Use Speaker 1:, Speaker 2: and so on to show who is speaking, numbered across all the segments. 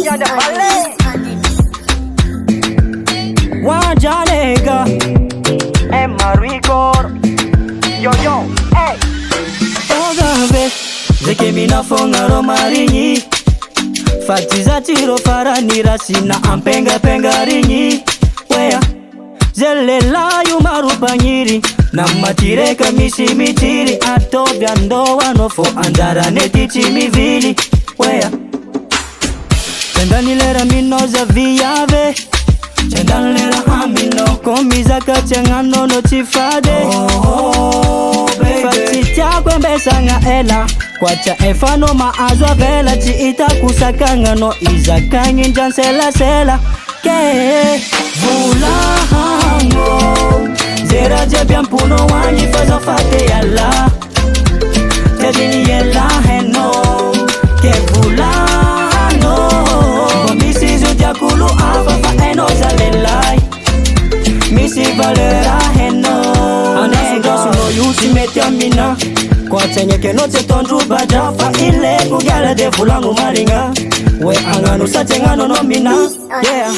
Speaker 1: Nyanda Valley.
Speaker 2: Wajanega
Speaker 1: Marigor. Yo, hey.
Speaker 2: Ogave Zeke mina fonga romarinyi Fatiza tiro faranira sina ampenga penga rinyi Wea Zele layu marupanyiri na matireka misimitiri atobya ndoa nofo andara netichi mivili Wea Chendanilera minoza viyave Chendanilera amino komiza kachengano no chifade Fatitya kwembesa nga ela Kwacha efano maazwa vela Chiita kusakanga no izakanyi njansela sela Ke Vulango Zera jebya mpuno wanyi faza fate yala Tedini yela heno Ke vulango Bomisi zudia kulu afafa eno zalelai Misi valera heno Anasiga suno yuti metiamina Kwa chenyeke noche tondru baja Fa ile kugala de vulango maringa We angano sa chengano no mina Yeah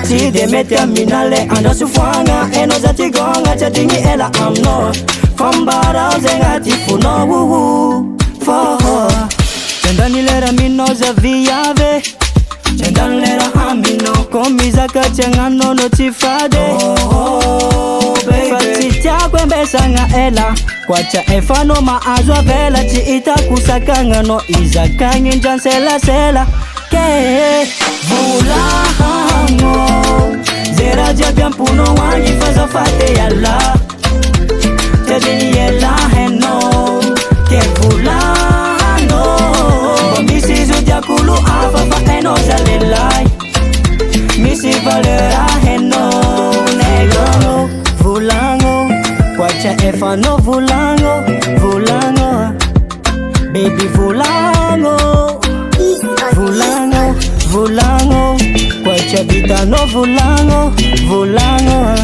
Speaker 2: Chide metiamina le andasufwanga Eno za chigonga chatingi ela amno Fambara uzenga tifuno wuhu Foho Chendanilera minoza viyave Chendanilera amino komiza kachengano no chifade Fatitya kwembesa nga ela Kwacha efano maazwa vela Chiita kusakanga no izakanyi njansela sela Ke Vulango Zera jebya mpuno wanyi faza fate yala Tedini yela heno Ke vulango Bomisi zudia kulu afafa eno zalelai Misi valera heno Negro Vulango Kwacha efano vulango Vulango Baby vulango Vulango Vulango Kwacha vita no vulango Vulango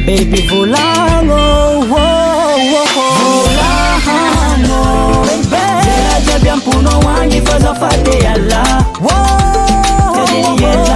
Speaker 2: Baby vulango Vulango Zera jebya mpuno wanyi faza fate yala Tedini yela